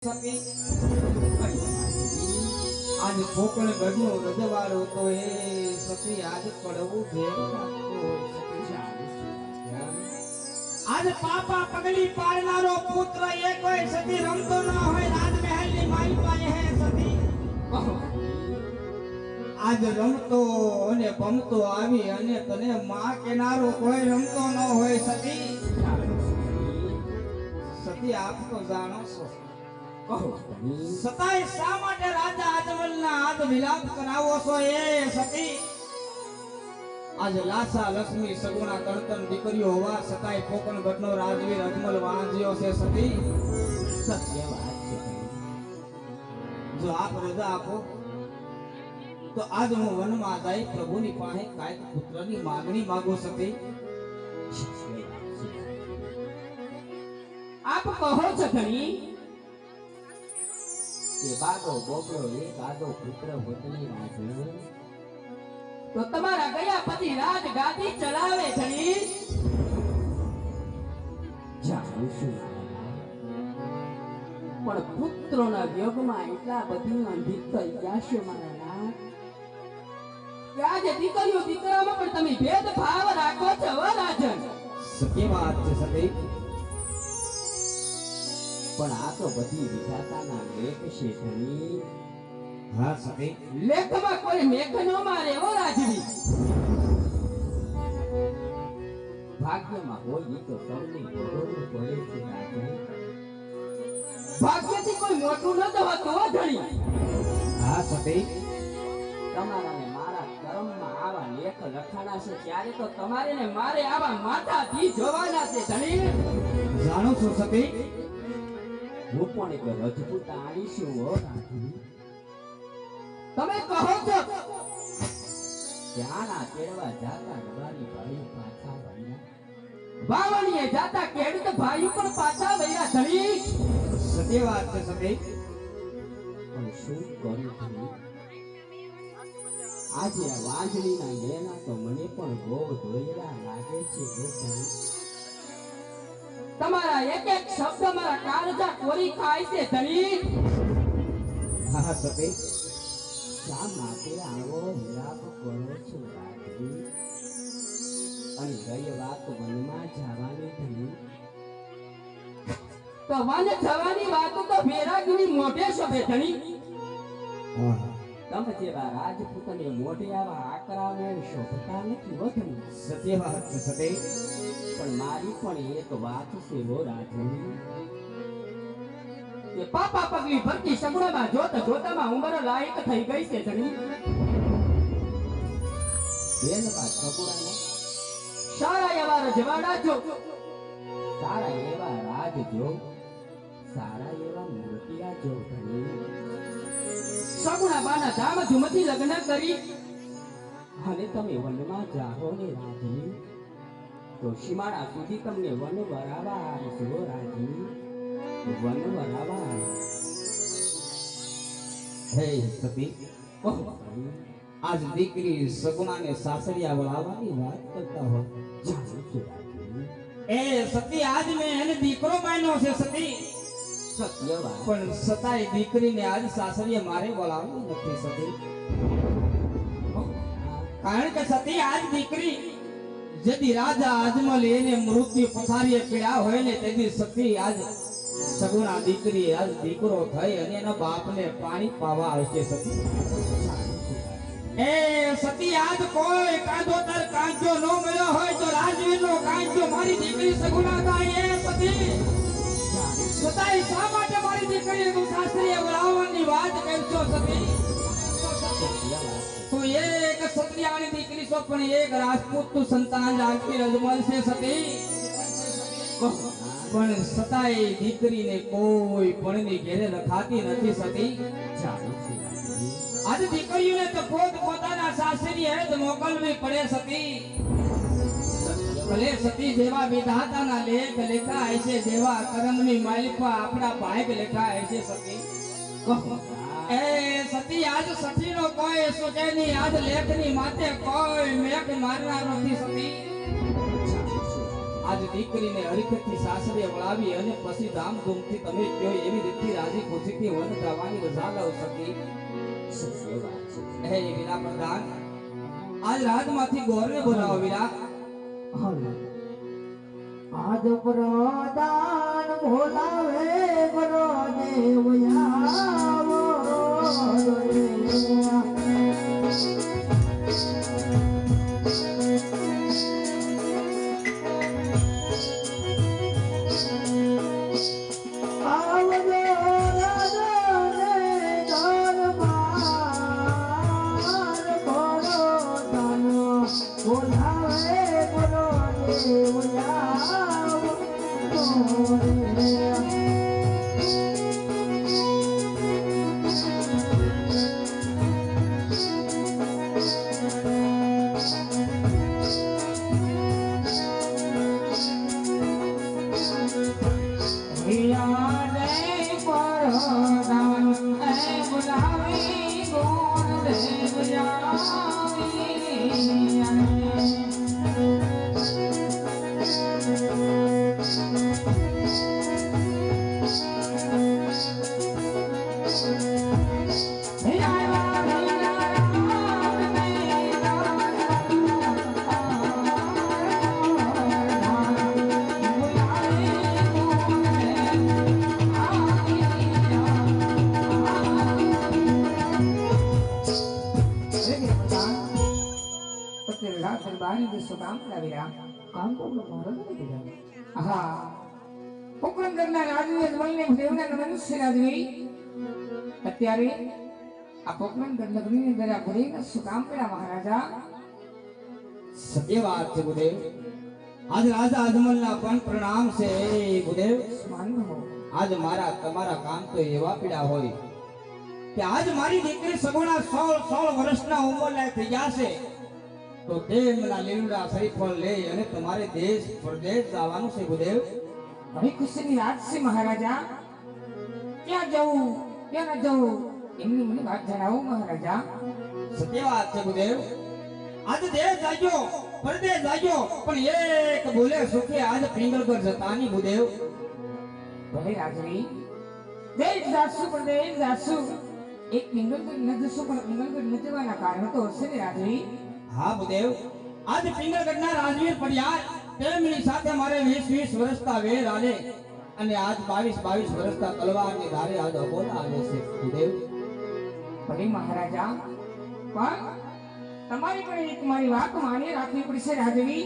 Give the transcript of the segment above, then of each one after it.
સતી આજ કોકણ ગઢનો રજવાડો તો એ સતી આજ પડવું આજ પાપા પગલી પાડનારો પુત્ર એ કોઈ સતી રમતો ન હોય રાજમહેલની માઈ પાસે હે સતી આજ રમતો અને ભમતો આવી અને તને માં કેનારો કોઈ રમતો ન હોય સતી સતી આપ તો જાણો છો સતાય શા માટે રાજા અજમલના હાથ વિલાપ કરાવો છો એ સતી આજ લાસા લક્ષ્મી સગુણા તણતણ દીકરીઓ હોવા સતાય કોકણ ગઢનો રાજવીર અજમલ વાંજ્યો છે સતી સત્ય વાત છે જો આપ રજા આપો તો આજ હું વનમાં જઈ પ્રભુની પાસે કાંઈક પુત્રની માંગણી માંગો સતી આપ કહો છો ઘણી કે બાદો બોબડો એક આદો પુત્ર હોતની રાજુ તો તમારા ગયા પતિ રાજ ગાદી ચલાવે ઘણી જાણું છું પણ પુત્રોના યોગમાં એટલા બધી અંધિત થઈ ગયા છો મારા નાથ કે આજે દીકરીઓ દીકરામાં પણ તમે ભેદભાવ રાખો છો રાજન સત્ય વાત છે સતી પણ આ તો બધી વિધાતાના લેખ છે ધણી હા સતી લેખમાં કોઈ મેઘ નો મારે હો રાજવી ભાગ્યમાં હોય તો સૌને ભોગવવું પડે છે રાજવી ભાગ્યથી કોઈ મોટું ન હોતું હો ધણી હા સતી તમારા ને મારા કર્મમાં આવા લેખ લખાણા છે ત્યારે તો તમારે ને મારે આવા માથાથી જોવાના છે ધણી જાણો છો સતી હું પણ એક રજપૂત આવીશું હો રાજવી તમે કહો છો ત્યાંના કેળવા જાતા નવારી ભાઈ પાછા વળ્યા વાવણીએ જાતા ખેડૂત ભાઈ પણ પાછા વળ્યા ધણી સત્ય વાત છે સતી પણ શું કરું ધણી આજે આ વાંજણીના લેના તો મને પણ બહુ ધોયેલા લાગે છે હો ધણી તમારા એક એક શબ્દ મારા કાળજા કોરી ખાય છે ધણી હા સતી શા માટે આવો વિલાપ કરો છો રાજવી અને ગઈ વાત વનમાં જવાની ધણી તો વન જવાની વાત તો ભેરાગીની મોઢે શોભે ધણી તમે જેવા રાજપૂતને મોઢે આવા આકરાવે શોભતા નથી હો ધણી સત્ય વાત છે સતી પણ મારી પણ એક વાત છે હો રાજવી કે પાપા પગલી ભરતી સગુણામાં જોતામાં ઉંમર લાયક થઈ ગઈ છે ધણી બેન બા સગુણાને સારા એવા રજવાડા જો સારા એવા રાજ જો સારા એવા મૂર્તિયા જો ધણી સગુણા બાના ધામ ધૂમથી લગ્ન કરી અને તમે વનમાં જાઓ ને રાજવી તો સીમાડા સુધી તમને વન વરાવા આવશો રાજવી વન વરાવા હે સતી આજ દીકરી સગુણાને સાસરિયા વળાવવાની વાત કરતા હો જાણું છું રાજવી એ સતી આજ મેં એને દીકરો માન્યો છે સતી સત્ય વાત પણ સતાય દીકરીને આજ સાસરીએ મારે બોલાવવી નથી સતી કારણ કે સતી આજ દીકરી જદી રાજા અજમલ એને મૃત્યુ પથારીએ પીડ્યા હોય ને તેથી સતી આજ સગુણા દીકરી આજ દીકરો થઈ અને એના બાપને પાણી પાવા આવશે સતી એ સતી આજ કોઈ કાંદોતર કાંજો ન મળ્યો હોય તો રાજવીરનો કાંજો મારી દીકરી સગુણા થાય એ સતી સતાય શા માટે મારી દીકરીને તું સાસરીએ બોલાવવાની વાત કરશો સતી તું એક ક્ષત્રિયાની દીકરી છો પણ એક રાજપૂત તું સંતાન રાખી અજમલ છે સતી પણ સતાય દીકરીને કોઈ પણની ઘેરે રખાતી નથી સતી આજ દીકરીઓને તો પોતાના સાસરીએ જ મોકલવી પડે સતી ભલે સતી જેવા વિધાતાના લેખ લેખા હશે જેવા કર્મની માલિકા આપણા ભાગ લેખા હશે સતી એ સતી આજ સતીનો કોઈ સુકેની આજ લેખની માથે કોઈ મેઘ મારનાર નથી સતી આજ દીકરીને હરીખથી સાસરે વળાવી અને પછી ધામધૂમથી તમે કયો એવી રીતથી રાજી ખુશીથી વન જવાની રજા લઉં સકી. સત્ય વાત છે. હે વીરા પ્રધાન, આજ રાજમાંથી ગોરને બોલાવો વીરા. હવે આજ પ્રદાન બોલાવે ગરો દેવ આવો રે. અત્યારે આ પોકરણગઢ નગરીની અંદર આ ગુરુને શું કામ કર્યા મહારાજા? સત્ય વાત છે ગુરુદેવ. આજ રાજા અજમલના પણ પ્રણામ છે ગુરુદેવ. માનવો આજ મારા તમારા કામ તો એવા પીડા હોય કે આજ મારી દીકરી સગુણા 16 વર્ષના ઉંમરલાયક થઈ જશે તો તેમના લીમડા શ્રીફળ લઈ અને તમારે દેશ પરદેશ જવાનું છે ગુરુદેવ. ઘણી ખુશીની વાત છે મહારાજા. ક્યાં જવું ક્યાં ન જવું એમની મને વાત જણાવો મહારાજા. સત્ય વાત છે ગુરુદેવ. આજ દેશ જાગ્યો પરદેશ જાગ્યો પણ એક બોલે સુખે આજ પિંગલગઢ જતાની ગુરુદેવ. ભલે રાજવી દેશ જાસુ પરદેશ જાસુ એક પિંગલગઢ ન જશું પણ પિંગલગઢ ન જવાના કારણ તો હશે ને રાજવી? હા ગુરુદેવ. આજ પિંગલગઢના રાજવીર પડ્યા તેમની સાથે મારે 20 વર્ષના વેર આલે અને આજ 22 વર્ષના તલવારની ધારે આજ અબોલા આવે છે ગુરુદેવ. ભલે મહારાજા પણ તમારી પણ એક મારી વાત માની રાખવી પડશે રાજવી.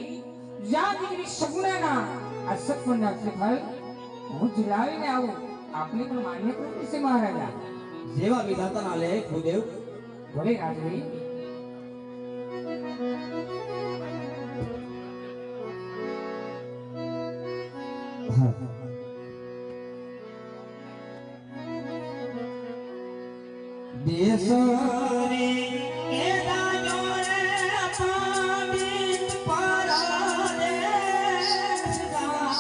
જ્યાં દીકરી સગુણાના આ સત્પના શ્રીફળ હું ઝુલાવીને આવું આપને પણ માન્ય કરવું પડશે મહારાજા. જેવા વિધાતાના લેખ ગુરુદેવ. ભલે રાજવી. દેશ રે એ દાજો રે પાવિત પરદેશ જાજો.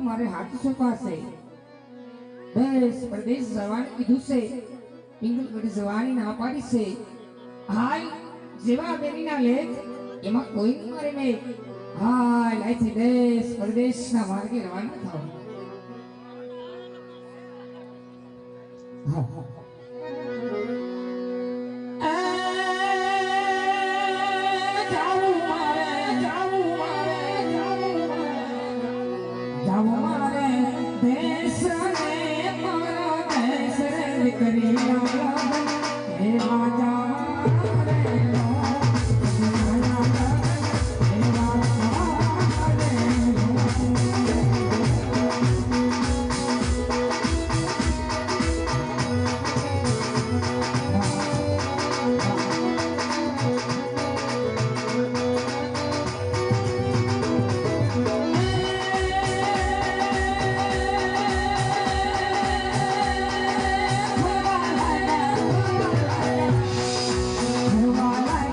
મારે હાથ સોંપાશે. દેશ પરદેશ જવાનું કીધું છે, પિંગલગઢ જવાની ના પાડી છે. હાલ જેવા બેનીના લેખ એમાં કોઈ મારે નહીં હા અહીંથી દેશ પરદેશના માર્ગે રવાના થાવ. હા હા જાવું મારે દેશને મારા દેશ રે દીકરી લાલા હે રાજા રે લો હે રાજા રે લો. Hãy subscribe cho kênh Ghiền Mì Gõ để không bỏ lỡ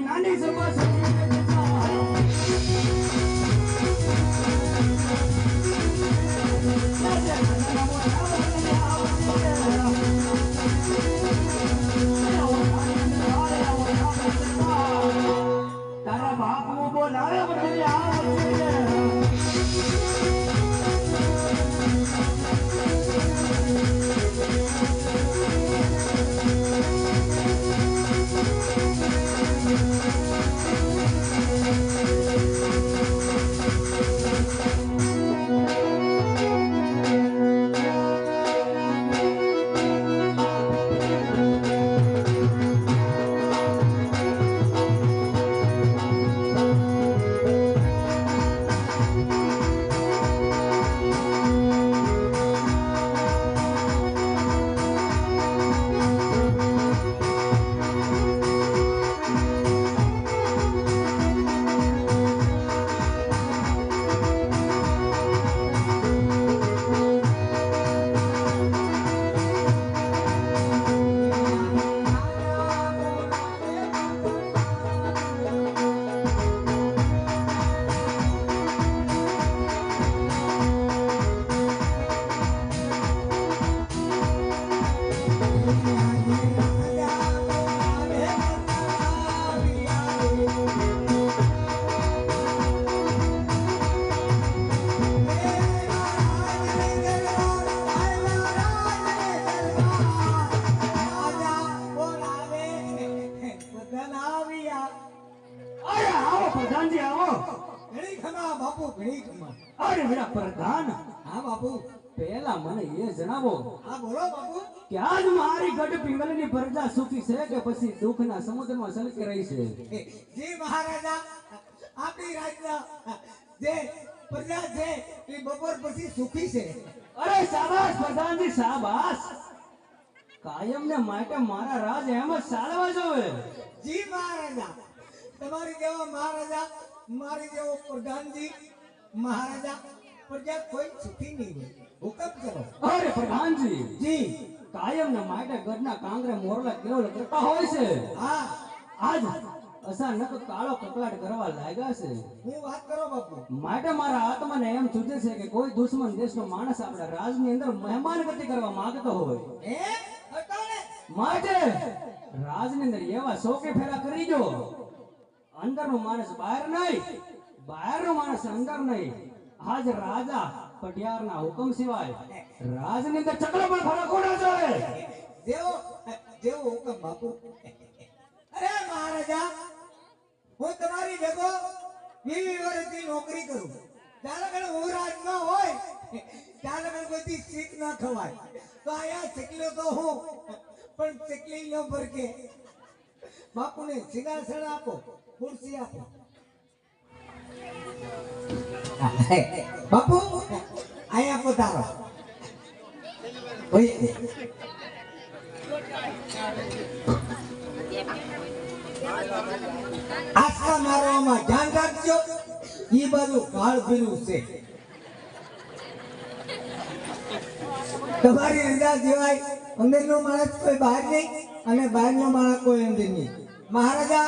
મારી નાની સભા સખી તારા બાપુ બોલાવે મને આવશે પ્રધાનજી આવો ઘણી ખમા બાપુ ઘણી ખમા. અરે મેરા પ્રધાન હા બાપુ. પહેલા મને એ જણાવો હા બોલો બાપુ. કે આજ મારી ગઢ પિંગલની પ્રજા સુખી છે કે પછી દુઃખના સમુદ્રમાં સલકી રહી છે જી મહારાજા, આપણી રાજના જે પ્રજા છે એ બપોર પછી સુખી છે. અરે શાબાશ પ્રધાનજી શાબાશ કાયમ ને માટે મારા રાજ એમ જ ચાલવા જોવે જી મહારાજા, તમારી જેવો મહારાજા, મારી જેવો પ્રધાનજી મહારાજા, પ્રજા કોઈ સુખી નહીં હોય. હુકમ કરો. અરે પ્રધાનજી જી. કાયમ ને માટે ગઢના કાંગરે મોરલા કેવલ કરતા હોય છે હા, આજ અચાનક કાળો કકળાટ કરવા લાગ્યા છે હું વાત કરો બાપુ. માટે મારા આત્માને એમ સૂચે છે કે કોઈ દુશ્મન દેશનો માણસ આપણા રાજની અંદર મહેમાન ગતિ કરવા માંગતો હોય હે અટાણે માટે રાજની અંદર એવા શોકે ફેરા કરી જો અંદરનો માણસ બહાર નહીં, બહારનો માણસ અંદર નહીં. આજ રાજા પટિયારના હુકમ સિવાય રાજની અંદર ચકલો પણ ફરક ના જોઈએ જેવો જેવો હુકમ બાપુ. અરે મહારાજા, હું તમારી ભેગો 20 વર્ષથી નોકરી કરું. ત્યારે કણ હું રાજ ન હોય ત્યારે કણ કોઈથી શીખ ન ખવાય. તો આયા ચકલીઓ તો હું પણ ચકલી ન ભરકે. બાપુને સિંહાસન આપો, ખુરશી આપો. બાપુ અહીંયા પધારો. ઓય આસ્તા મારવામાં ધ્યાન રાખજો. ઈ બધું કાળ ભીનું છે. તમારી રજા સિવાય અંદરનો માણસ કોઈ બહાર નહીં અને બહારનો માણસ કોઈ અંદર નહીં. મહારાજા,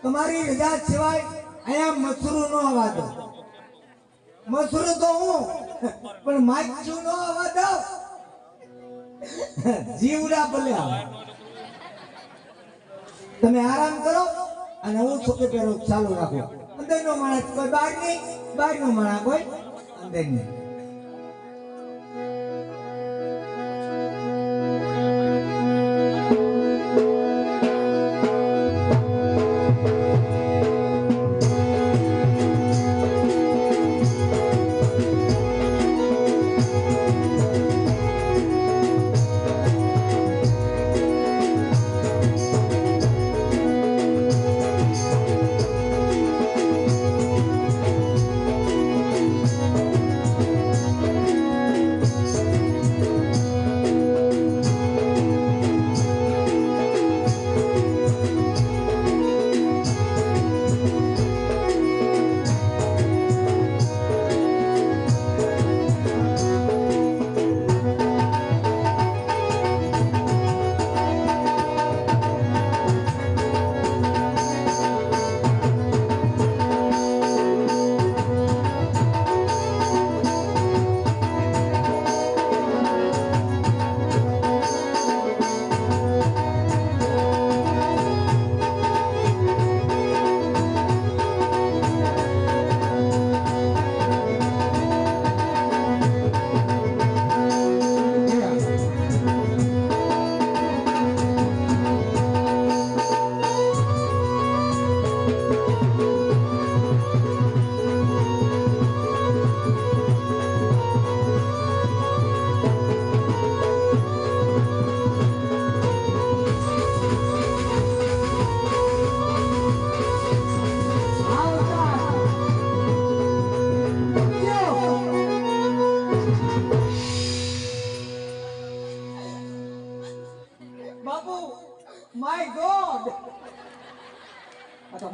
તમારી રજા સિવાય અહીંયા મસરૂ નો આવવા દો. મસરૂ તો હું પણ માછું નો આવવા દો. જીવડા ભલે આવે. તમે આરામ કરો અને હું છોકે પેલો ચાલુ રાખો. અંદરનો માણસ કોઈ બહાર નહીં, બહારનો માણસ કોઈ અંદર નહીં.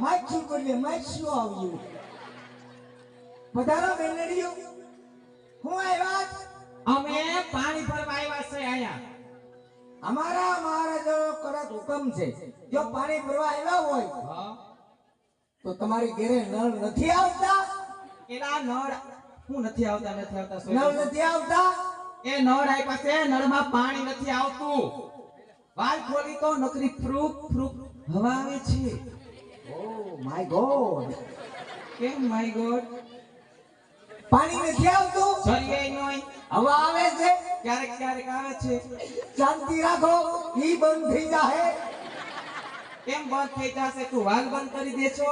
માછું કરીએ માછું આવ્યું પધારો બેનડીઓ હું આવ્યા અમે પાણી ભરવા આવ્યા છે અહીંયા. અમારા મહારાજો કડક હુકમ છે જો પાણી ભરવા આવ્યા હોય હા. તો તમારી ઘરે નળ નથી આવતા એના નળ હું નથી આવતા નળ નથી આવતા એ નળ આપ્યા છે, નળમાં પાણી નથી આવતું. વાલ ખોલી તો નકરી ફ્રૂક ફ્રૂક હવા આવે છે. ઓ માય ગોડ કેમ માય ગોડ? પાણી નથી આવતું સરિયે નોય હવા આવે છે ક્યારેક ક્યારેક આવે છે. શાંતિ રાખો ઈ બંધ થઈ જાહે કેમ બંધ થઈ જશે? તું વાલ બંધ કરી દે છો?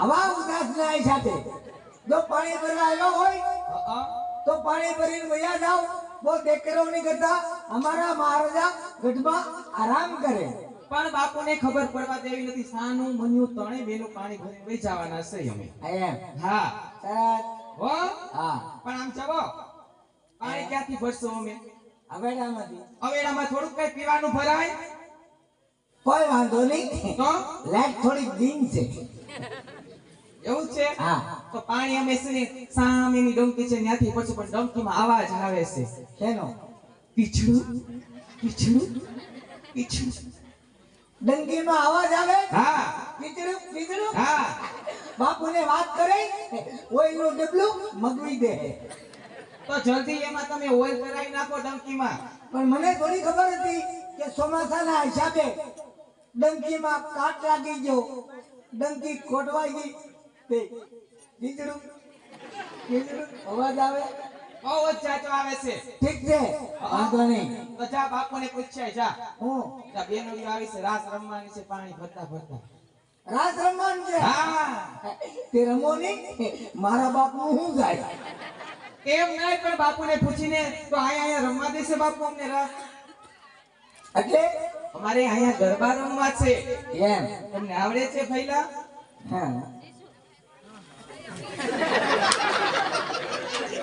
હવા ઉદાસ ના સાથે જો પાણી ભરવા આવ્યો હોય તો પાણી ભરીને વયા જાઓ બહુ દેખરો નહીં કરતા અમારા મહારાજા ગઢમાં આરામ કરે પણ બાપુને ખબર પડવા દેવી નથી. સાનું મન્યું ત્રણે બેનું પાણી ભરી વહી જવાના છે અમે. એમ હા સરસ હો હા પણ આમ જવો પાણી ક્યાંથી ભરશો અમે? અવેડામાંથી અવેડામાં થોડુંક કઈ પીવાનું ભરાય કોઈ વાંધો નહીં તો લાઈટ થોડી ડીમ છે એવું છે. હા તો પાણી અમે છે ને સામેની ડંકી છે ત્યાંથી પછી પણ ડંકીમાં અવાજ આવે છે. શેનો પીછડું પીછડું પીછડું. ડંકીમાં અવાજ આવે હા પીચડું પીચડું હા. બાપુને વાત કરે ઓઈલનું ડબલું મગવી દે તો જલ્દી એમાં તમે ઓઇલ કરાવી નાખો ડંકીમાં. પણ મને થોડી ખબર હતી કે ચોમાસાના હિસાબે ડંકીમાં કાટ લાગી ગયો ડંકી ખોટવાઈ ગઈ તે પીચડું પીચડું અવાજ આવે બહુ જ જાજો આવે છે. ઠીક છે વાંધો નહીં તો જા બાપુને પૂછ્યા જા. હું જા બેનોડીઓ આવી છે, રાસ રમવાની છે પાણી ભરતા ભરતા. રાસ રમવાનું છે હા તે રમો નહીં મારા બાપનું શું જાય એમ નહીં પણ બાપુને પૂછીને તો અહીંયા રમવા દેશે બાપુ અમને રાસ? એટલે અમારે અહીંયા ગરબા રમવા છે. એમ તમને આવડે છે ભઈલા? હા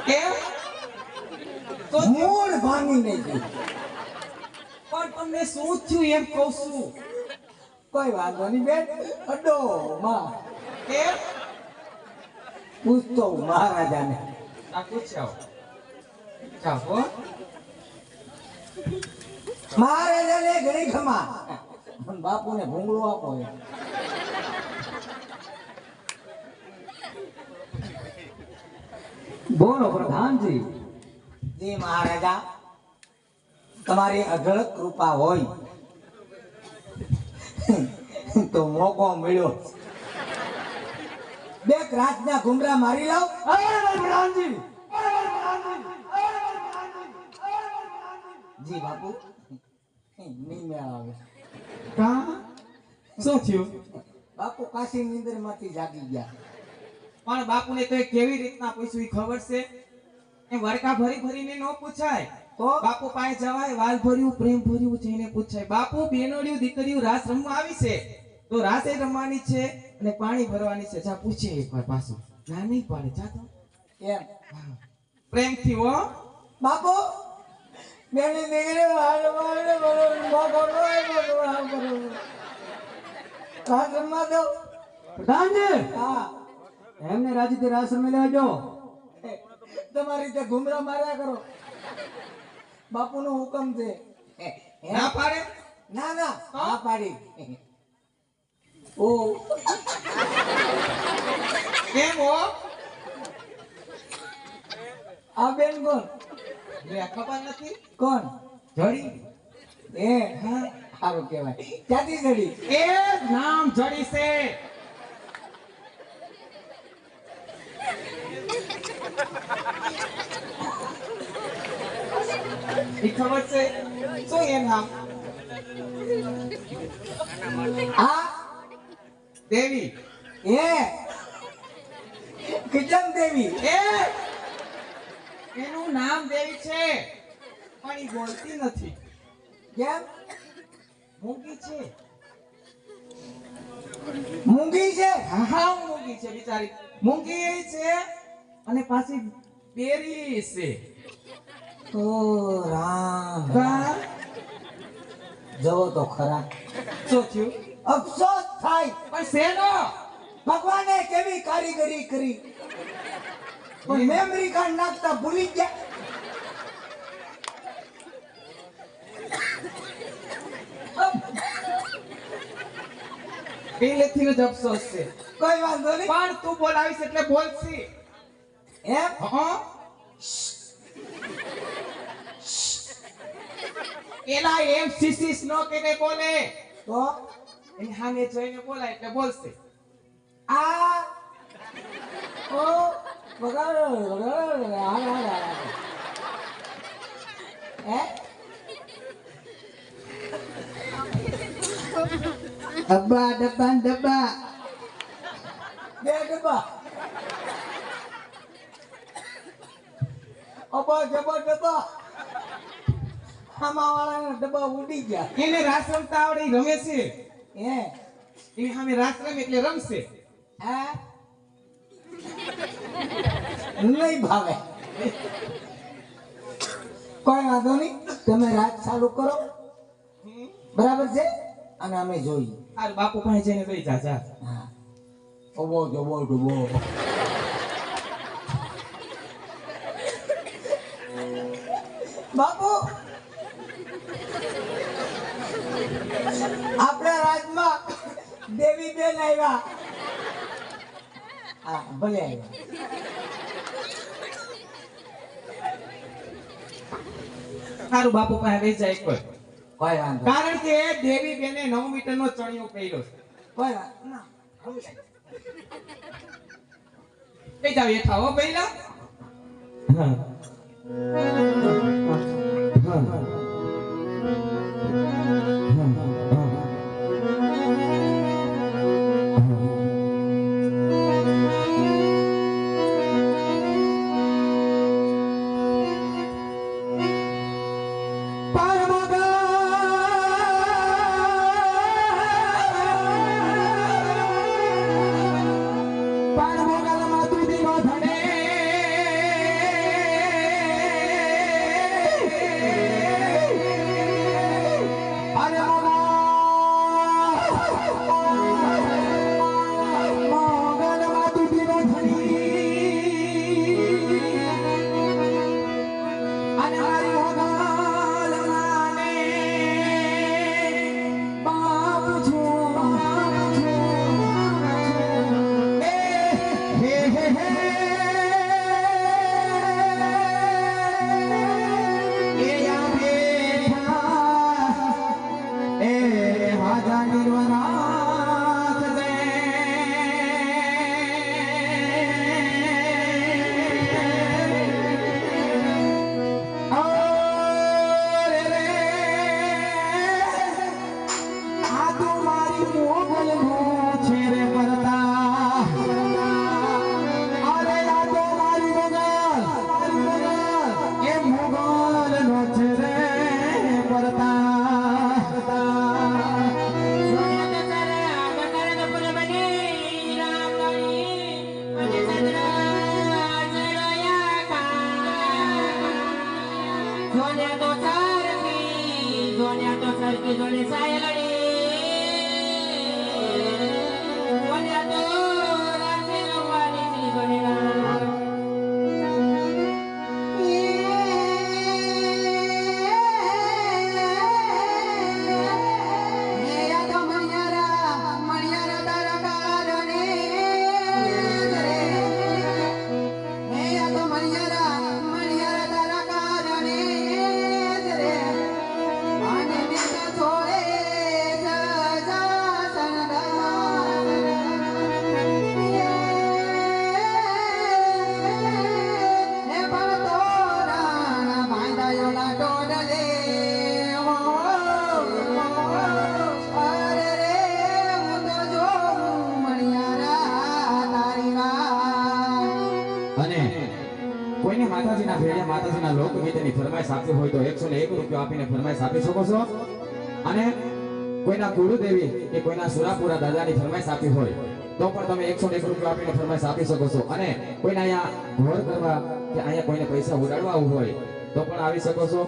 કેમ? તો મૂળ ભાંગી નહીં ગયું પણ તમને શું થયું એમ કહું છું. કોઈ વાંધો નહીં બેન અડો માં કેમ? પૂછતો હું મહારાજાને આ પૂછ્યા જા હો. મહારાજાને ઘણી ખમા પણ બાપુને ભૂંગળો આપો બોલો પ્રધાનજી. જી મહારાજા તમારી અઢળક કૃપા હોય તો મોકો મળ્યો બે રાતના ઘુમરા મારી લાવ પ્રધાનજી જી બાપુ નહીં મેળ આવે કા શું થયું? બાપુ કાશી નીંદર માંથી જાગી ગયા પણ બાપુને તો એ કેવી રીતના પૂછ્યું ઈ ખબર છે? એ વરકા ભરી ભરીને ન પૂછાય. તો બાપુ પાસે જવાય વાલ ભર્યું પ્રેમ ભર્યું જઈને પૂછાય. બાપુ બેનોડિયું દીકરીયું રાસ રમવા આવી છે તો રાસે રમવાની છે અને પાણી ભરવાની છે. જા પૂછે એકવાર પાછું. ના નહીં પાડે જા તો એમ પ્રેમથી હો. બાપુ બેની દીકરી હાલ મારે બોલો મોકો નોય બોલો આમ કરો કાં રમવા દો પ્રધાનજી હા એમને રાજીથી રાસ રમી લેજો. તમારી રીતે ઘુમરા માર્યા કરો બાપુનો હુકમ છે ના પાડે ના ના હા પાડી ઓ કેમ હો? આ બેન કોણ લે ખબર નથી. કોણ જડી એ હા સારું કહેવાય ક્યાંથી ચડી એ નામ જડી છે. ઈ ખબર છે શું એમ નામ? હા દેવી. એ કિચન દેવી એ એનું નામ દેવી છે પણ ઈ બોલતી નથી. કેમ મૂંગી છે. મૂંગી છે હા હા મૂંગી છે બિચારી. મૂંગી છે અને પાછી બેરી છે. ઓ રામ કા જવો તો ખરા શું થયું? અફસોસ થાય પણ શેનો? ભગવાને કેવી કારીગરી કરી પણ મેમરી કાર્ડ નાખતા ભૂલી ગયા. પહેલેથી જ અફસોસ છે. કોઈ વાંધો નહીં. પણ તું બોલાવીશ એટલે બોલશી. એમ હા એલા એમ સીસીસ નો કે બોલે તો એની સામે જોઈને બોલાય એટલે બોલશે. આ ઓ વગાડ વગાડ હે ડબ્બા ડબ્બા ડબ્બા બે ડબ્બા અબા જબા ડબ્બા આમાં વાળાના ડબ્બા ઉડી ગયા. એને રાસ રમતા આવડે ઈ રમે છે. હે એની સામે રાસ રમે એટલે રમશે. હે નહીં ભાવે. કોઈ વાંધો નહીં, તમે રાત ચાલુ કરો બરાબર છે અને અમે જોઈએ. આ બાપુ પાસે જઈને લઈ જા જા. હા ઓબો જબો ડબો બાપુ આપણા રાજમાં દેવી બેન આવ્યા. હા ભલે આવ્યા. સારું બાપુ પાસે લઈ જાય એક વાર. કોઈ વાંધો કારણ કે દેવી બેને 9 મીટરનો ચણિયો પહેર્યો છે. કોઈ વાંધો ના. લઈ જાવ હેઠા હો પહેલા. માતાજીના ભેળે માતાજીના લોકગીતની ફરમાઈશ આપવી હોય તો 101 રૂપિયા આપીને ફરમાઈશ આપી શકો છો. અને કોઈના ગુરુદેવી કે કોઈના સુરાપુરા દાદાની ફરમાઈશ આપી હોય તો પણ તમે 101 રૂપિયા આપીને ફરમાઈશ આપી શકો છો. અને કોઈને અહીંયા ઘોર કરવા કે અહીંયા કોઈને પૈસા ઉડાડવા હોય તો પણ આવી શકો છો.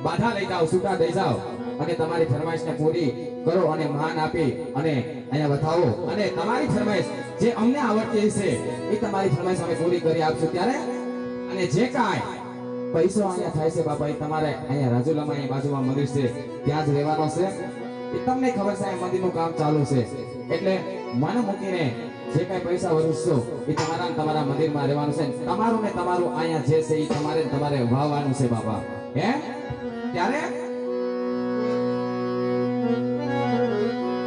બાધા લઈ જાઓ, છૂટા દઈ જાઓ અને તમારી ફરમાઈશને પૂરી કરો અને માન આપી અને અહીંયા બતાવો અને તમારી ફરમાઈશ જે અમને આવડતી હશે એ તમારી ફરમાઈશ અમે પૂરી કરી આપશું ત્યારે અને જે કાંઈ પૈસો અહીંયા થાય છે બાપા એ તમારે અહીંયા રાજુલામાં અહીં બાજુમાં મંદિર છે ત્યાં જ રહેવાનો છે એ તમને ખબર છે આ મંદિરનું કામ ચાલુ છે એટલે મન મૂકીને જે કઈ પૈસા વરસશો એ તમારા ને તમારા મંદિરમાં રહેવાનું છે તમારું ને તમારું અહીંયા જે છે એ તમારે ને તમારે વાવવાનું છે બાપા હે ત્યારે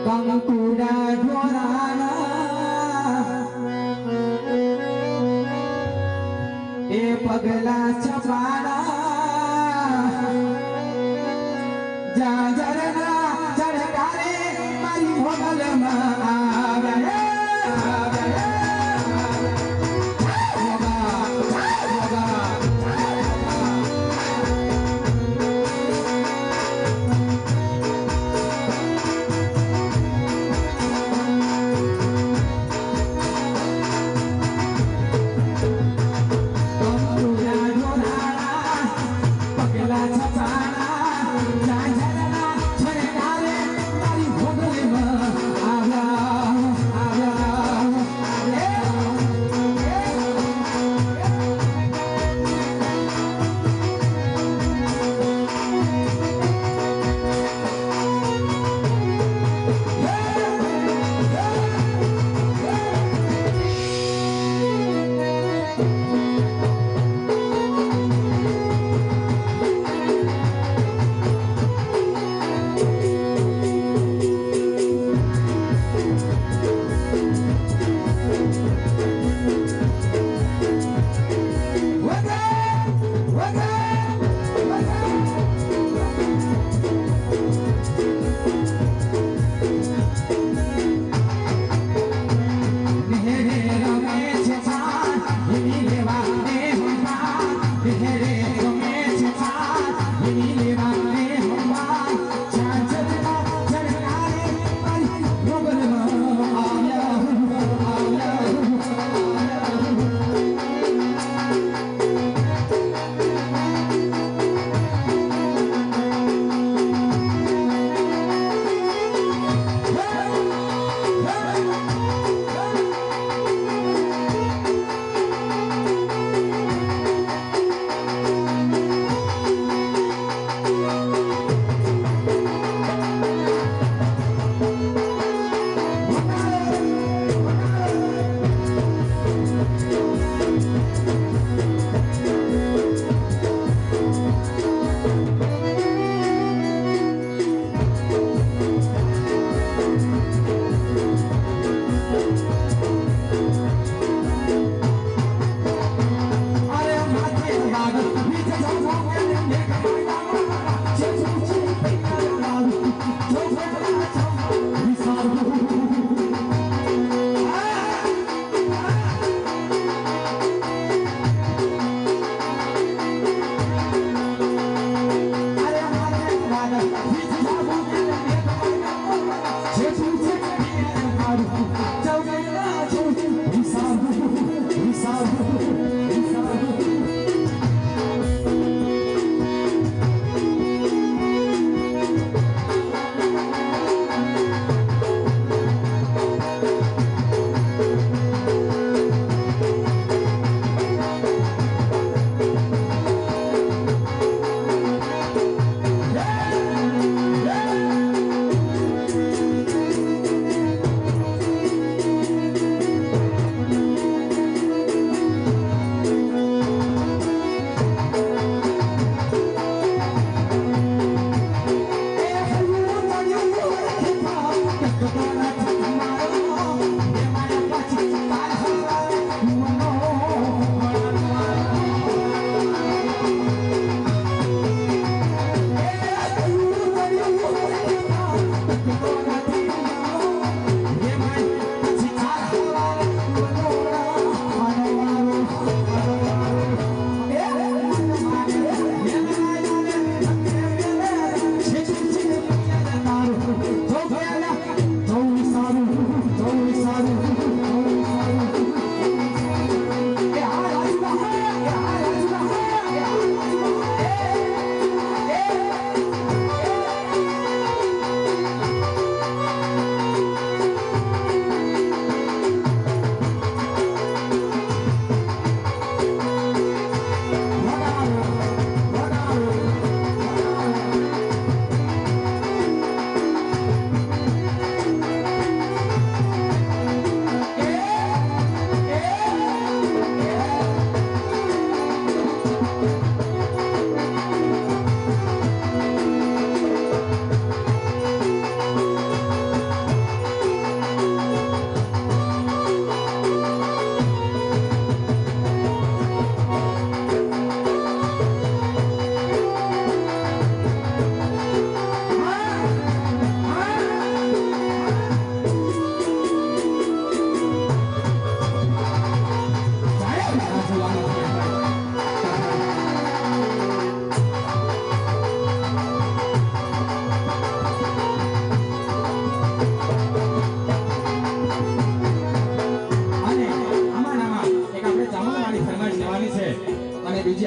કંકુડા ઢોરાના એ પગલા છપાડા જાજરના ચડકારે મારી મોગલમાં આવ્યા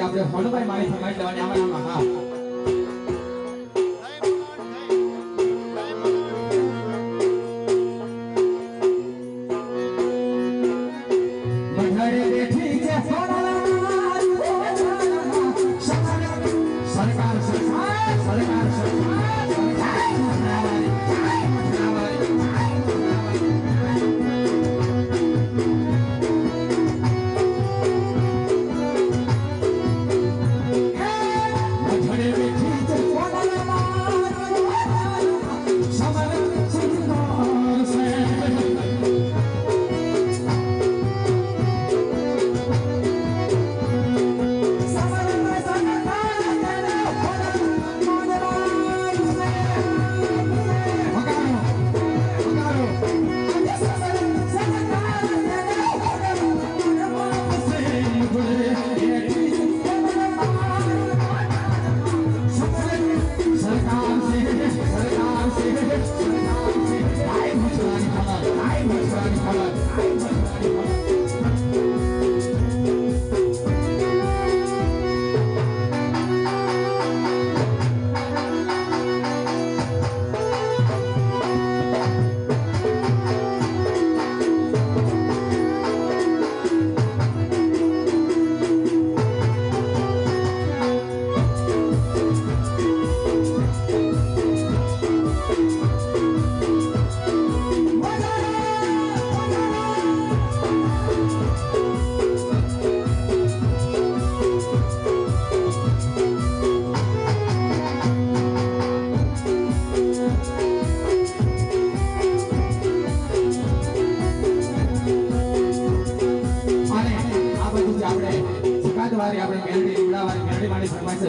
આપણે હોનભાઈ મારી ફરમાઈશ લેવાની આમાં હા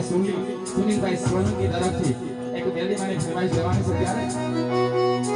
સુનિલભાઈ સોલંકી તરફથી એક મેલડી માની ફરમાઈશ લેવાની છે ત્યારે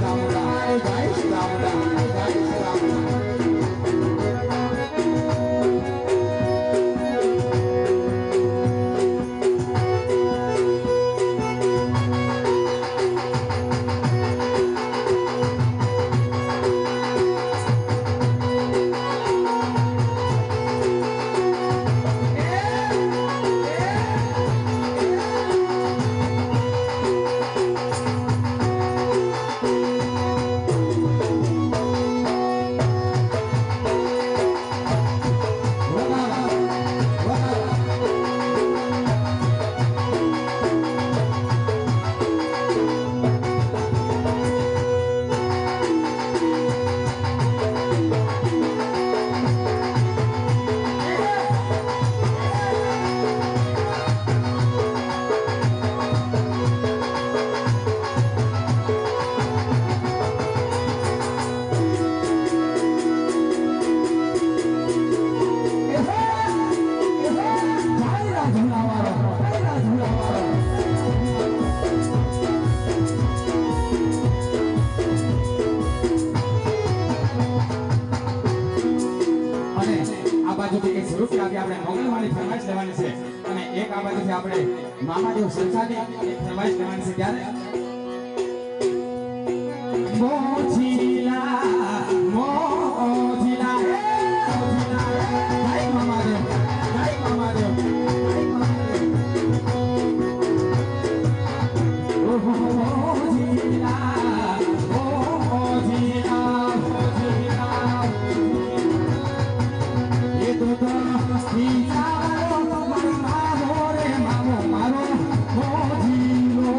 Bye. પછી આપણે મામાદેવ સંસારની એક ફરમાઈશ કરવાની છે ત્યારે મોજીલા મોજીલા હે મોજીલા જય મામાદેવ જય મામાદેવ જય મામાદેવ ઓહો મોજીલા મોજીલા મોજીલા એ તો મારો મારો રે મામો મારો મોજીલો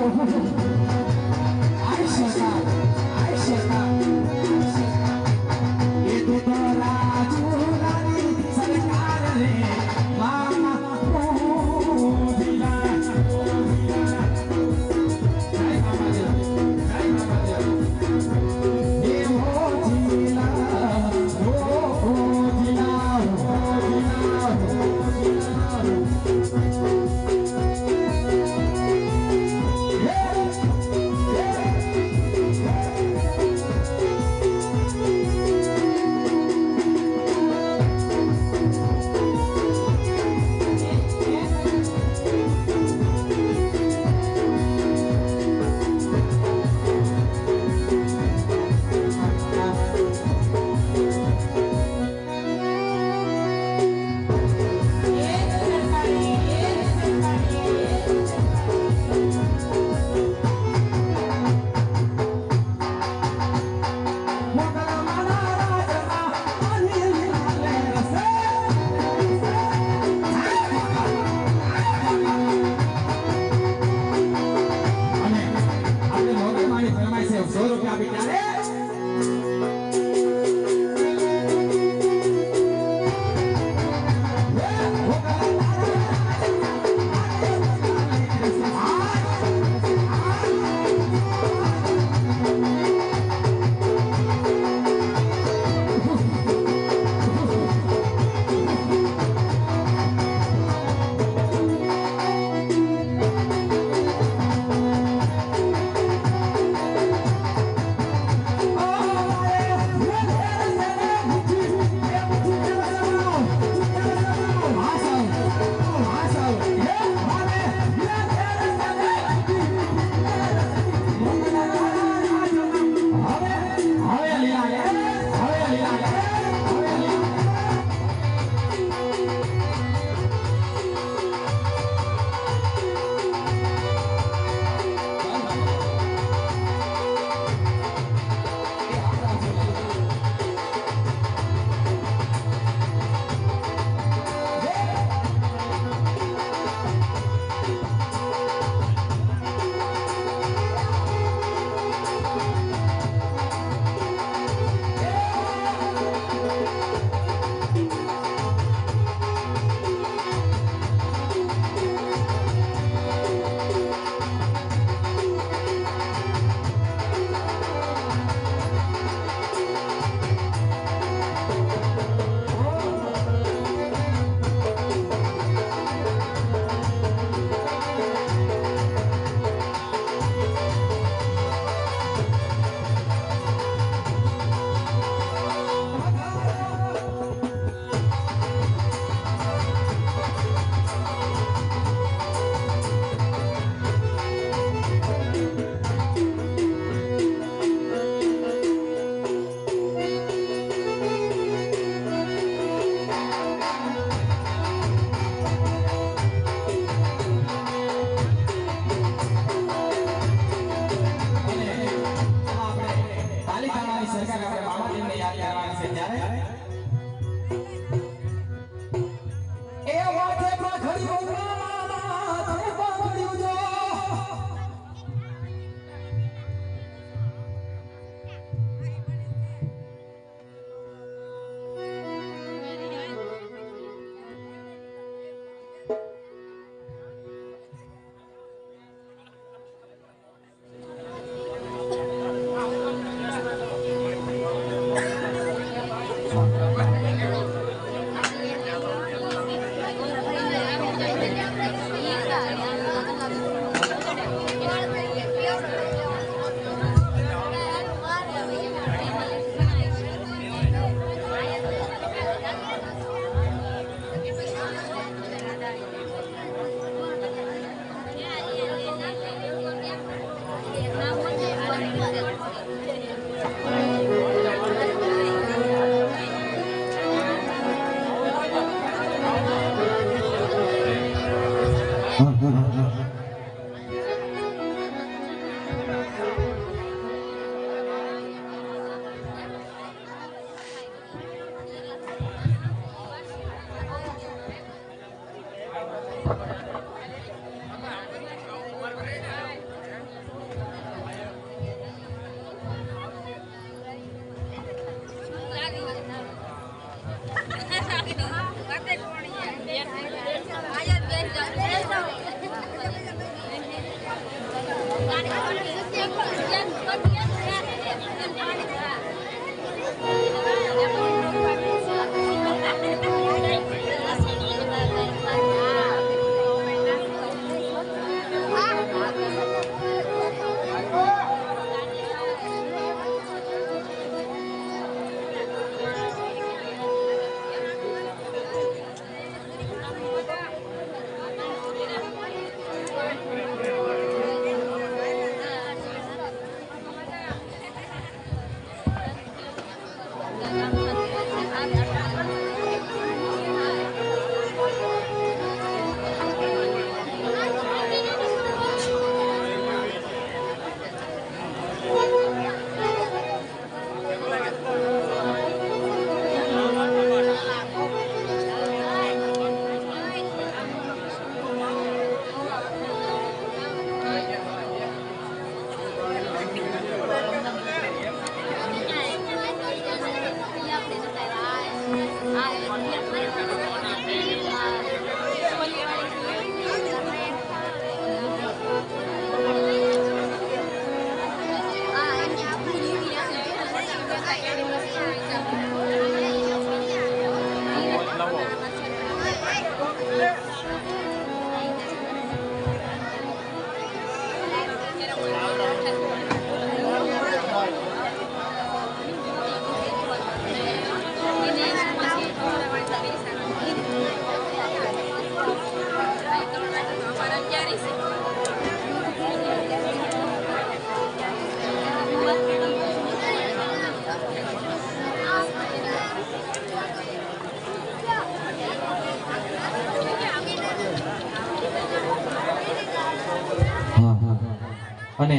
અને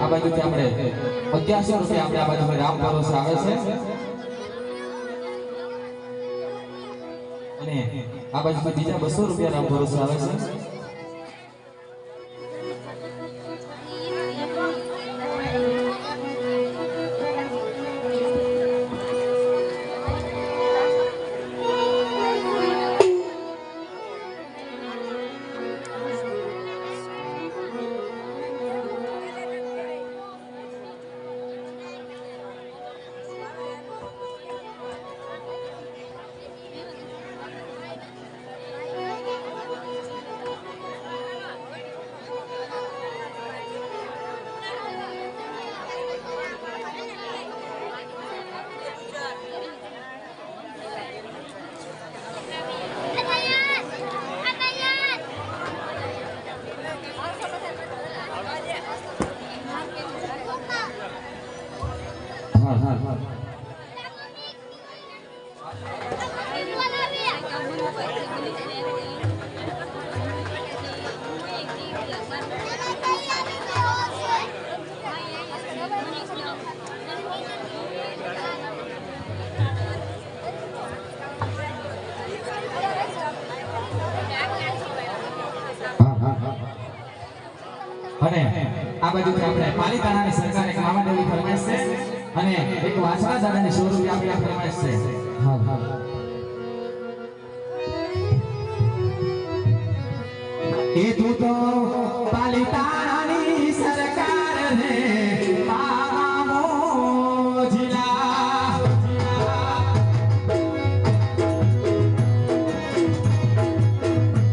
આ બાજુથી આપણે 1100 રૂપિયા આપણે આ બાજુ રામ ભરોસે આવે છે અને આ બાજુથી બીજા 200 રૂપિયા રામ ભરોસે આવે છે અને આ બાજુથી આપણે પાલિતાણાની સરકારે એક મામા દેવી ફરમાઈશ છે અને એક વાછડા દાદાની 100 રૂપિયા આપી ફરમાઈશ છે એ તું તો પાલિતાણાની સરકાર રે મામો જિલ્લા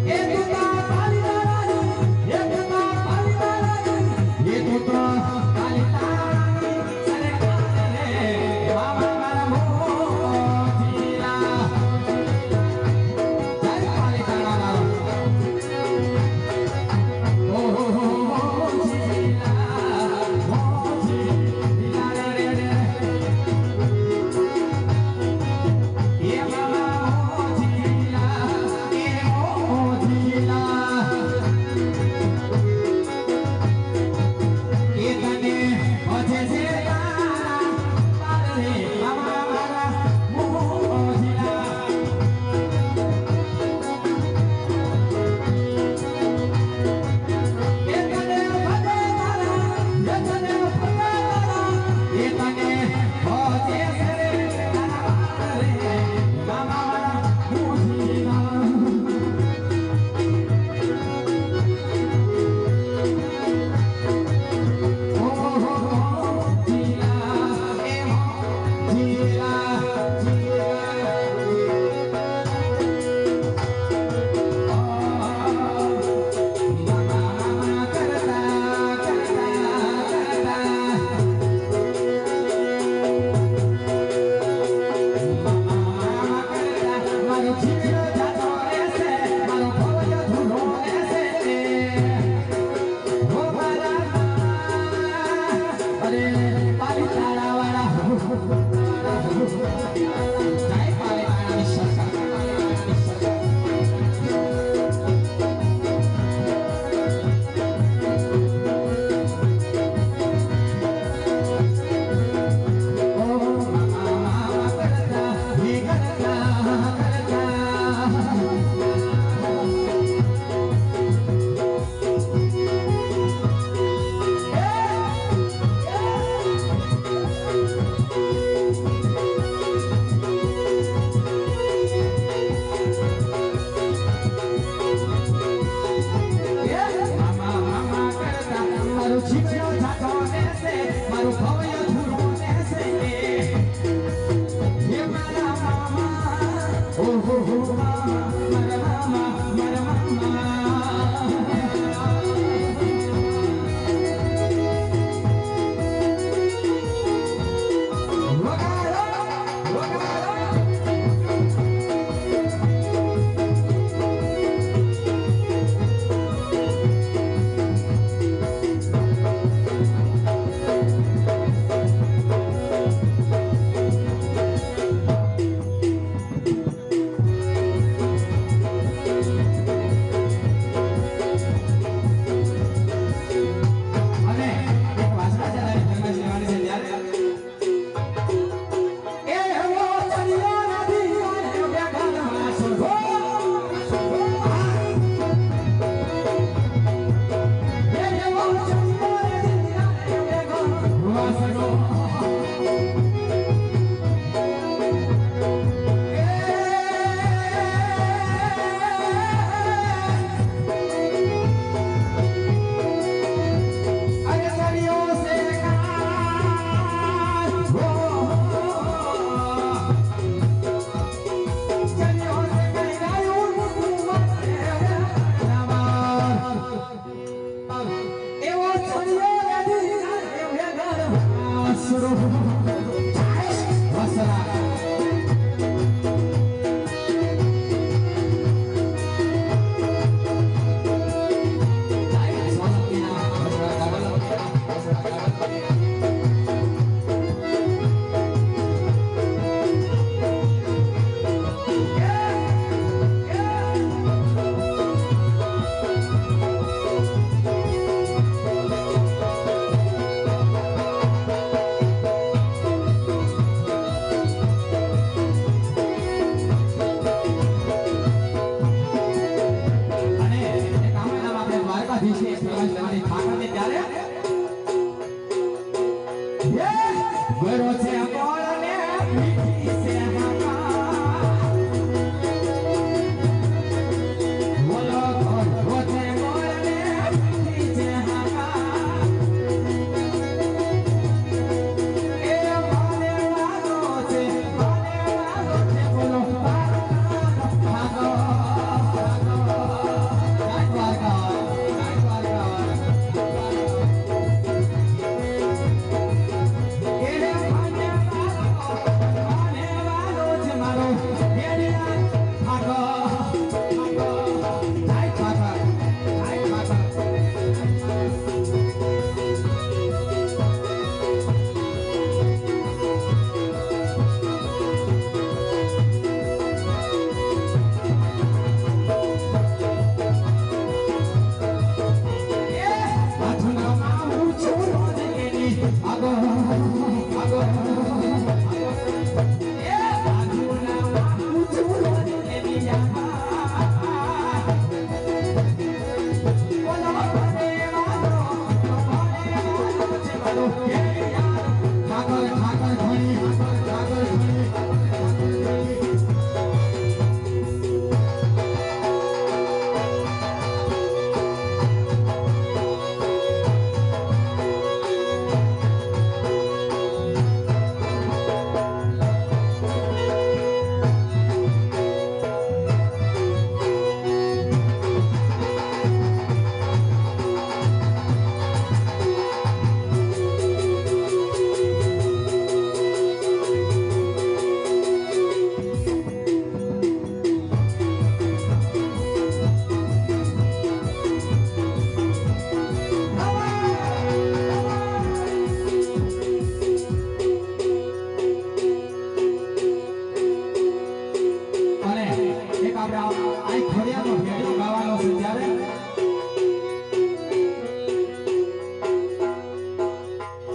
એ તું તો પાલિતાણાની એ તું તો પાલિતાણાની એ તું તો પાલિતાણાની સરકાર રે મામો જિલ્લા જય પાલિતાણા એ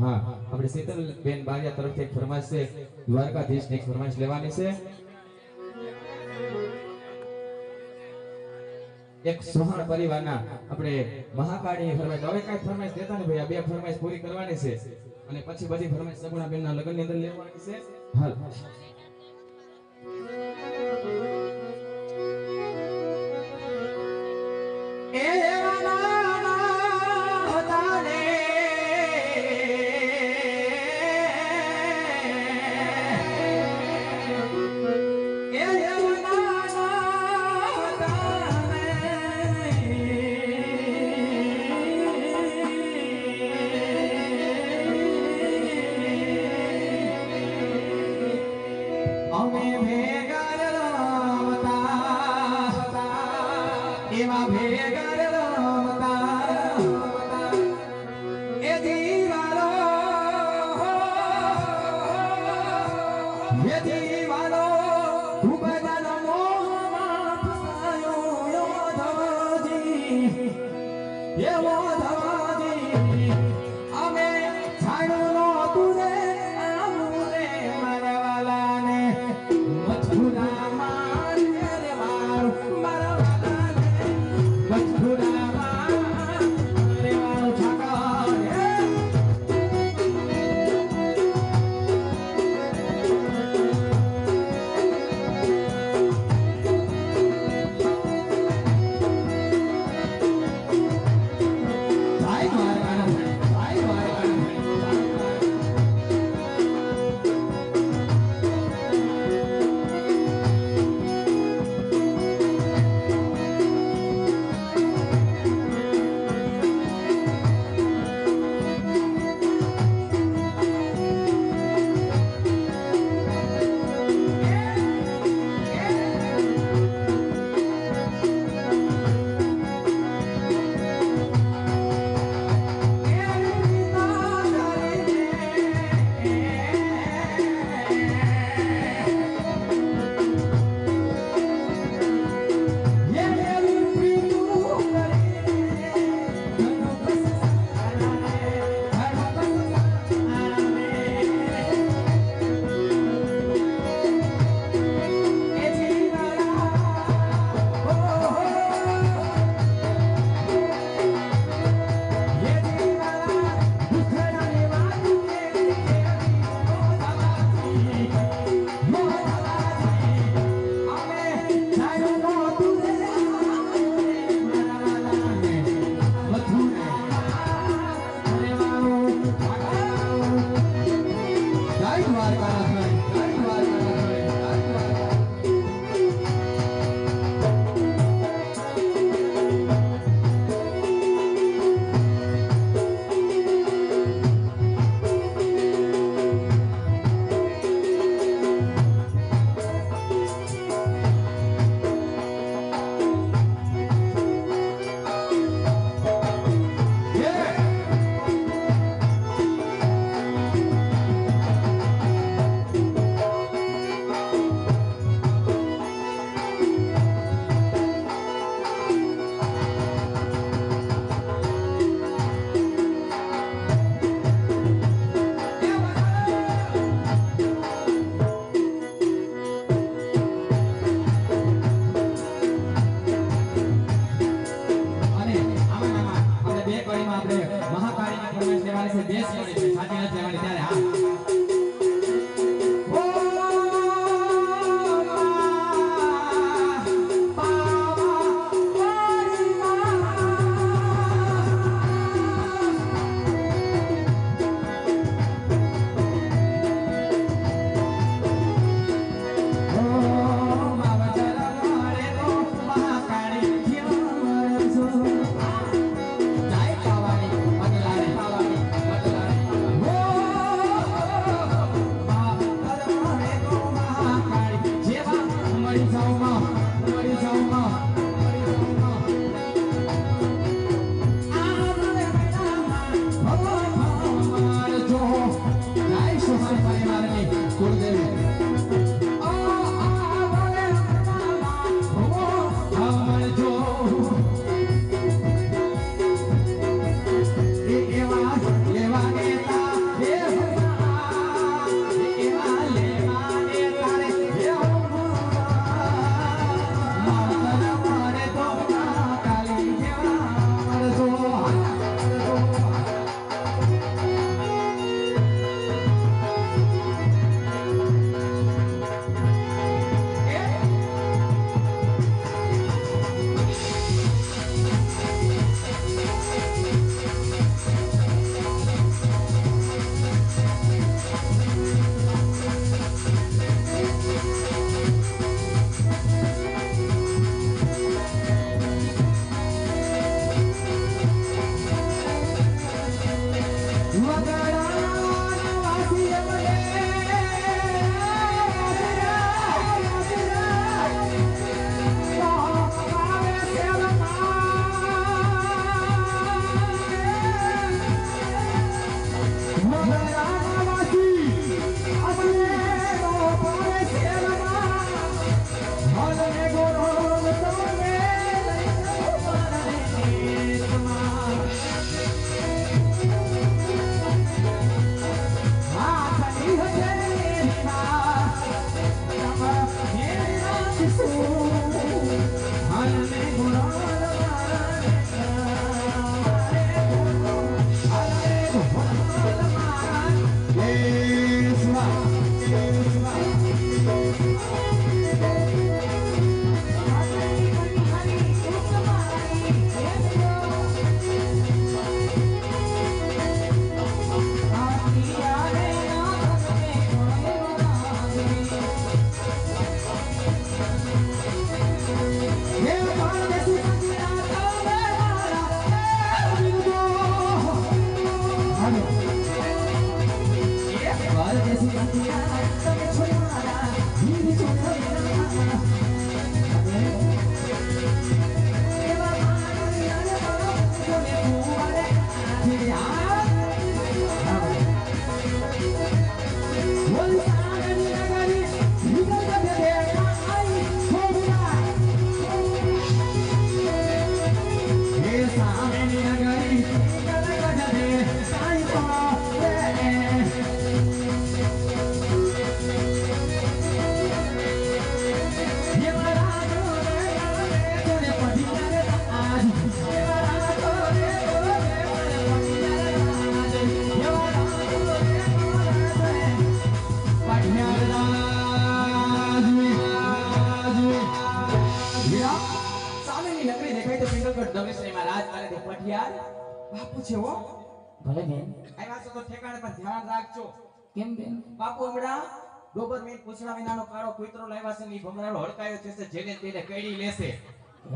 હા આપણે શીતલબેન બારિયા તરફથી એક ફરમાઈશ છે, દ્વારકાધીશની એક ફરમાઈશ લેવાની છે. એક સોહાણ પરિવારના આપણે મહાકાળીની ફરમાઈશ. હવે કાંઈ ફરમાઈશ દેતા ને ભાઈ, આ બે ફરમાઈશ પૂરી કરવાની છે અને પછી બધી ફરમાઈશ સગુણાબેનના લગ્નની અંદર લેવાની છે. હાલ એવા ભેગા રમતા એ દીવાલો ખૂબ જ મોહમાં ફસાયો ધવાજી એવો ધવાજી અમે છાણું નહોતું રે આવું રે મારા વાલાને મથુરા મારે રે મારું મારા વાલાને મથુરા સામેની નગરી દેખાય તો પિંગલગઢ દવેશ્રીમાં રાજ કરે તે પઠિયાર બાપુ છે હો. ભલે બેન. આવ્યા છો તો ઠેકાણે પર ધ્યાન રાખજો. કેમ બેન? બાપુ હમણાં ડોબરમેન પૂછડા વિનાનો કાળો કૂતરો લાવ્યા છે ને ઈ ભમરાડો હડકાયો છે જેને તેને કેડી લેશે.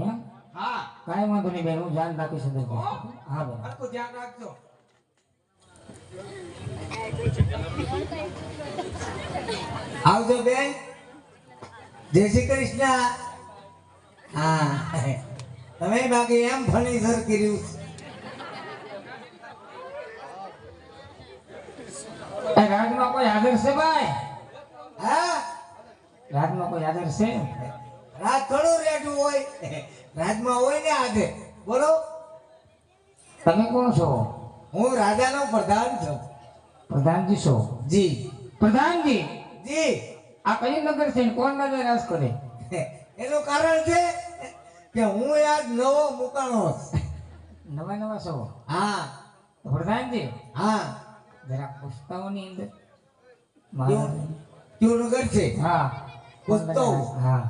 એમ? હા કાંઈ વાંધો નહીં બેન, હું ધ્યાન રાખીશ અંદર. હા બેન. હરખું ધ્યાન રાખજો. આવજો બેન. જય શ્રી કૃષ્ણ. હા તમે બાકી એમ ફર્નિચર કર્યું. એ રાજમાં કોઈ હાજર છે ભાઈ? હા રાજમાં કોઈ હાજર છે? રાત થોડું રેડું હોય. રાજમાં હોય ને આજે. બોલો. તમે કોણ છો? હું રાજાનો પ્રધાન છું. પ્રધાનજી છો? જી પ્રધાનજી, જી. આ કયું નગર છે ને કોણ રાજા રાજ કરે? એનું કારણ છે કે હું આજ નવો મુકાણો છું. નવા નવા છો? હા તો પ્રધાનજી હા. જરા પુસ્તકોની અંદર કયું કયું નગર છે? હા પુસ્તકો. હા.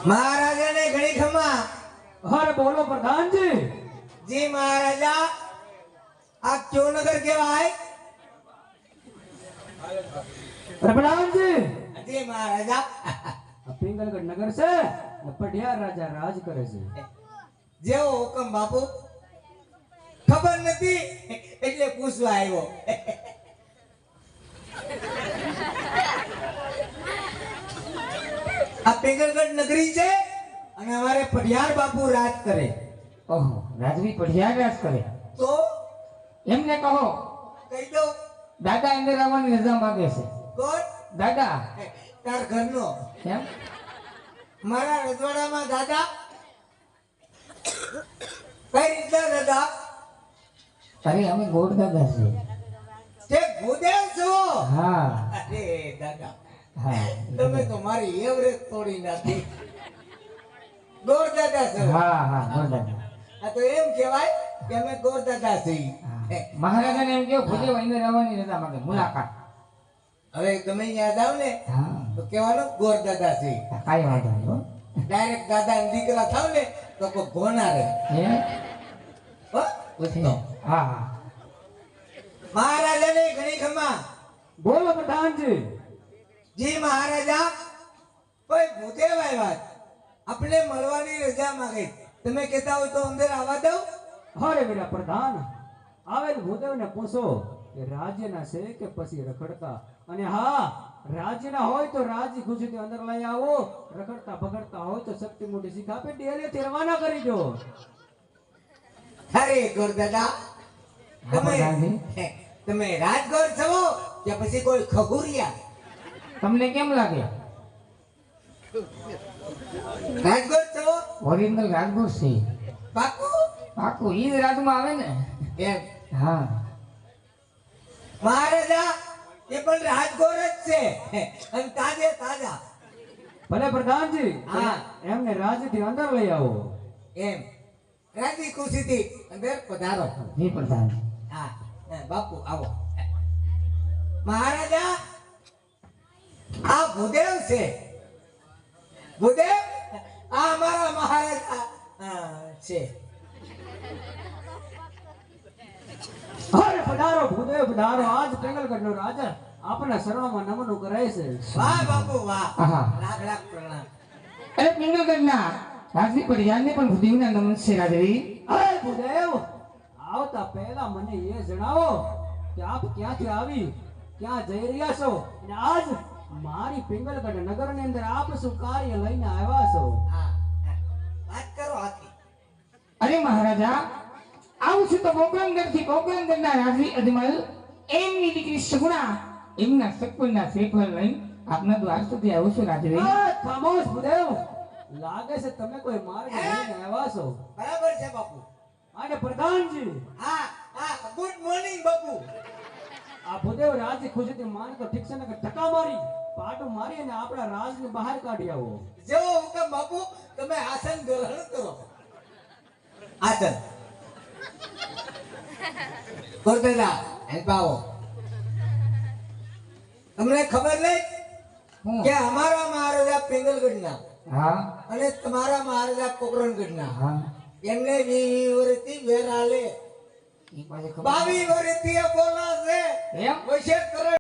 મહારાજાને ઘણી ખમા. અરે બોલો પ્રધાનજી. જી મહારાજા. આ કયું નગર કહેવાય? પ્રધાનજી, જી મહારાજા. પિંગલગઢ નગર છે ને પઢિયાર રાજા રાજ કરે છે. જેવો હુકમ બાપુ. ખબર નથી એટલે પૂછવા આવ્યો. આ પિંગલગઢ નગરી છે અને અમારે પઢિયાર બાપુ રાજ કરે. ઓહો, રાજવી પઢિયાર રાજ કરે. તો એમને કહો કહી દો. દાદા અંદર આવવાની રજા માંગે છે. કોણ? દાદા. તાર ઘરનો. કેમ? મારા રજવાડામાં દાદા. કઈ રીતના દાદા? અરે અમે ગોળ દાદા છે. તે ભૂદેવ છો? હા અરે દાદા, હા તમે તો મારી એવરેજ તોડી નાખી. ગોર દાદા છો? હા હા ગોળ દાદા. આ તો એમ કહેવાય કે અમે ગોર દાદા છીએ. મહારાજાને એમ કેવું ભૂદેવ અંદર આવવાની રજા માંગે, મુલાકાત. હવે તમે યાદ આવ ને હા તો કહેવાનું ગોર દાદા છીએ. કાંઈ વાંધો નહીં હો. ડાયરેક્ટ દાદા ને દીકરા થાવ ને તો કોઈ ગોના રહે. હે? હો? પૂછતો. હા હા. મહારાજાને ઘણી ખમા. બોલો પ્રધાનજી. જી મહારાજા. કોઈ ભૂદેવ આવ્યા આપણે મળવાની રજા માંગે. તમે કહેતા હોય તો અંદર આવવા દઉં? અરે બેટા પ્રધાન, આવેલ ભૂદેવને પૂછો કે રાજ્યના છે કે પછી રખડતા. અને હા, રાજ્યના હોય તો રાજી ખુશીથી અંદર લઈ આવો, રખડતા ભગડતા હોય તો શક્તિ મોટી શીખ આપી ડેલીથી રવાના કરી દો. અરે ગોર દાદા, તમે રાજગોર છો કે પછી કોઈ ખગુરિયા? તમને કેમ લાગે? રાજગોર છો? ઓરિજિનલ રાજગોર છે. પાકું? પાકું ઈ જ રાજમાં આવે ને. એમ. હા. મહારાજા એ પણ રાજગોર જ છે અને તાજે તાજા. ભલે પ્રધાનજી, હા. એમને રાજ્યથી અંદર લઈ આવો. એમ રાજી ખુશીથી અંદર પધારો. જી પ્રધાન. હા બાપુ આવો. મહારાજા આ ભૂદેવ છે. ભૂદેવ આ અમારા મહારાજા છે. અરે પધારો ભૂદેવ પધારો, આજ પિંગલગઢનો રાજા આપણા શરણોમાં નમન કરે છે. વાહ બાપુ વાહ. આહા. લાખ લાખ પ્રણામ. અરે પિંગલગઢના રાજવી પઢિયારને પણ ભૂદેવના નમન છે રાજવી. અરે ભૂદેવ, આવતા પહેલા મને એ જણાવો કે આપ ક્યાંથી આવી, ક્યાં જઈ રહ્યા છો, અને આજ મારી પિંગલગઢ નગરની અંદર આપ શું કાર્ય લઈને આવ્યા છો? હા વાત કરો હાથી. અરે મહારાજા, આવું છું તો ગોકળણગઢથી ગોકળણગઢના રાજવી અજમલ એમની દીકરી સગુણા એમના સગપણના શ્રીફળ લઈને આપના દ્વાર સુધી આવું છું રાજવી. ખામોશ ભૂદેવ, લાગે છે તમે કોઈ માર્ગ લઈને આવ્યા છો. બરાબર છે બાપુ. અને પ્રધાનજી, હા હા ગુડ મોર્નિંગ બાપુ. આ ભૂદેવ રાજ ખુશીથી માન તો ઠીક છે ને કે ટકા મારી પાટું મારી અને આપણા રાજને બહાર કાઢી આવો. જેવો હુકમ બાપુ. તમે આસન ગ્રહણ કરો. આસન. ગોરદાદા હેલ્પ આવો. તમને ખબર નહીં હું? કે અમારા મહારાજા પિંગલગઢના હા અને તમારા મહારાજા કોકરણગઢના હા એમને 20 વર્ષથી વેરાલે ઈ પાછી ખબર 22 વર્ષથી એ બોલા છે એમ વૈશે કરે